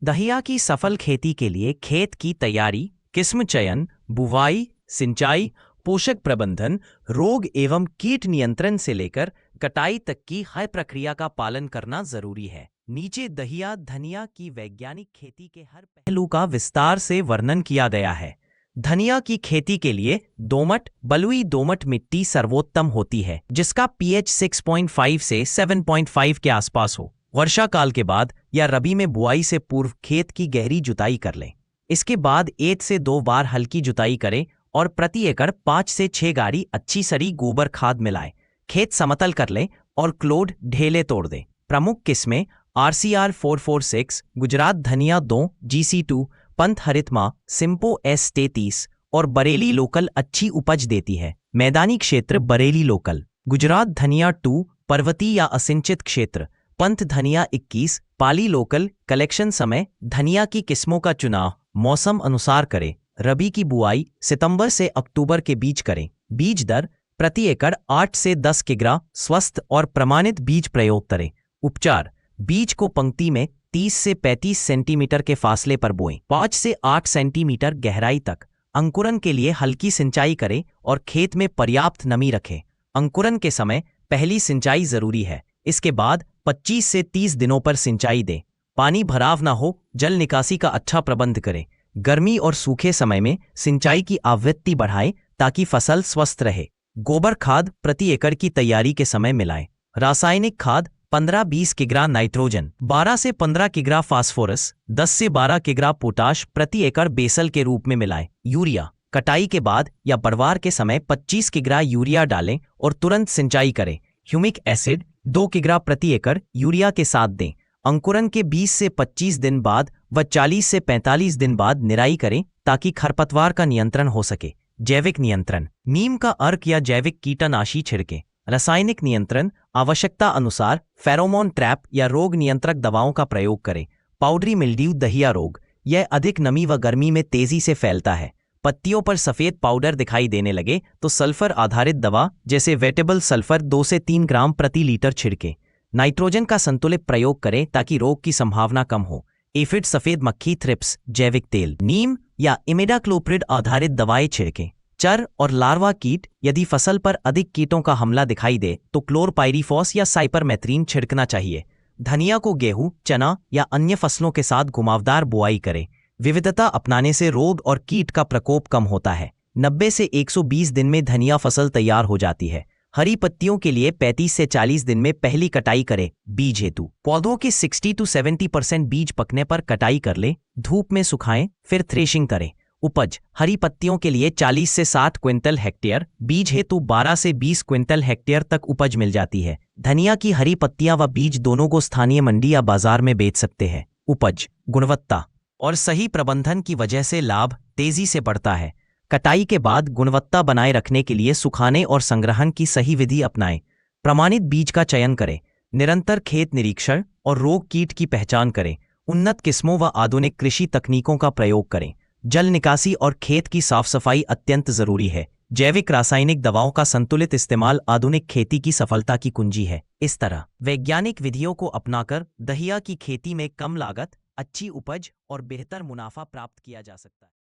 दहिया की सफल खेती के लिए खेत की तैयारी, किस्म चयन, बुवाई, सिंचाई, पोषक प्रबंधन, रोग एवं कीट नियंत्रण से लेकर कटाई तक की हर प्रक्रिया का पालन करना जरूरी है। नीचे दहिया धनिया की वैज्ञानिक खेती के हर पहलू का विस्तार से वर्णन किया गया है। धनिया की खेती के लिए दोमट, बलुई दोमट मिट्टी सर्वोत्तम होती है, जिसका पीएच 6.5 से 7.5 के आसपास हो। वर्षा काल के बाद या रबी में बुआई से पूर्व खेत की गहरी जुताई कर लें। इसके बाद 1 से 2 बार हल्की जुताई करें और प्रति एकड़ 5 से 6 गाड़ी अच्छी सड़ी गोबर खाद मिलाएं। खेत समतल कर लें और क्लोड ढेले तोड़ दें। प्रमुख किस्में RCR 446, गुजरात धनिया 2, GC2, पंथ हरितमा, सिम्पो S33 और बरेली लोकल अच्छी उपज देती है। मैदानी क्षेत्र बरेली लोकल, गुजरात धनिया 2, पर्वतीय या असिंचित क्षेत्र, पंथ धनिया 21, पाली लोकल। कलेक्शन समय धनिया की किस्मों का चुनाव मौसम अनुसार करें। रबी की बुआई सितंबर से अक्टूबर के बीच करें। बीज दर प्रति एकड़ 8 से 10 किग्रा। स्वस्थ और प्रमाणित बीज प्रयोग करें। उपचार, बीज को पंक्ति में 30 से 35 सेंटीमीटर के फासले पर बोएं, 5 से 8 सेंटीमीटर गहराई तक। अंकुरन के लिए हल्की सिंचाई करें और खेत में पर्याप्त नमी रखें। अंकुरन के समय पहली सिंचाई जरूरी है। इसके बाद 25 से 30 दिनों पर सिंचाई दें। पानी भराव ना हो, जल निकासी का अच्छा प्रबंध करें। गर्मी और सूखे समय में सिंचाई की आवृत्ति बढ़ाएं ताकि फसल स्वस्थ रहे। गोबर खाद प्रति एकड़ की तैयारी के समय मिलाएं। रासायनिक खाद 15-20 किग्रा नाइट्रोजन, 12 से 15 किग्रा फास्फोरस, 10 से 12 किग्रा पोटाश प्रति एकड़ बेसल के रूप में मिलाएं। यूरिया कटाई के बाद या बढ़वार के समय 25 किग्रा यूरिया डालें और तुरंत सिंचाई करें। ह्यूमिक एसिड 2 किग्रा प्रति एकड़ यूरिया के साथ दें। अंकुरन के 20 से 25 दिन बाद व 40 से 45 दिन बाद निराई करें ताकि खरपतवार का नियंत्रण हो सके। जैविक नियंत्रण, नीम का अर्क या जैविक कीटनाशी छिड़कें। रासायनिक नियंत्रण, आवश्यकता अनुसार फेरोमोन ट्रैप या रोग नियंत्रक दवाओं का प्रयोग करें। पाउडरी मिल्ड्यू दहिया रोग, यह अधिक नमी व गर्मी में तेजी से फैलता है। पत्तियों पर सफेद पाउडर दिखाई देने लगे तो सल्फर आधारित दवा जैसे वेटेबल सल्फर 2 से 3 ग्राम प्रति लीटर छिड़कें। नाइट्रोजन का संतुलित प्रयोग करें ताकि रोग की संभावना कम हो। एफिड सफेद मक्खी थ्रिप्स जैविक तेल, नीम या इमिडाक्लोप्रिड आधारित दवाएं छिड़कें। चर और लार्वा कीट, यदि फसल पर अधिक कीटों का हमला दिखाई दे तो क्लोरपाइरीफॉस या साइपरमेथ्रिन छिड़कना चाहिए। धनिया को गेहूं, चना या अन्य फसलों के साथ घुमावदार बुआई करें। विविधता अपनाने से रोग और कीट का प्रकोप कम होता है। 90 से 120 दिन में धनिया फसल तैयार हो जाती है। हरी पत्तियों के लिए 35 से 40 दिन में पहली कटाई करें। बीज हेतु पौधों के 60 to 70% बीज पकने पर कटाई कर लें। धूप में सुखाएं, फिर थ्रेशिंग करें। उपज, हरी पत्तियों के लिए 40 से 60 क्विंटल हेक्टेयर, बीज हेतु 12 से 20 क्विंटल हेक्टेयर तक उपज मिल जाती है। धनिया की हरी पत्तियां व बीज दोनों को स्थानीय मंडी या बाजार में बेच सकते हैं। उपज, गुणवत्ता और सही प्रबंधन की वजह से लाभ तेजी से बढ़ता है। कटाई के बाद गुणवत्ता बनाए रखने के लिए सुखाने और संग्रहण की सही विधि अपनाएं। प्रमाणित बीज का चयन करें। निरंतर खेत निरीक्षण और रोग कीट की पहचान करें। उन्नत किस्मों व आधुनिक कृषि तकनीकों का प्रयोग करें। जल निकासी और खेत की साफ सफाई अत्यंत जरूरी है। जैविक रासायनिक दवाओं का संतुलित इस्तेमाल आधुनिक खेती की सफलता की कुंजी है। इस तरह वैज्ञानिक विधियों को अपनाकर दहिया की खेती में कम लागत, अच्छी उपज और बेहतर मुनाफा प्राप्त किया जा सकता है।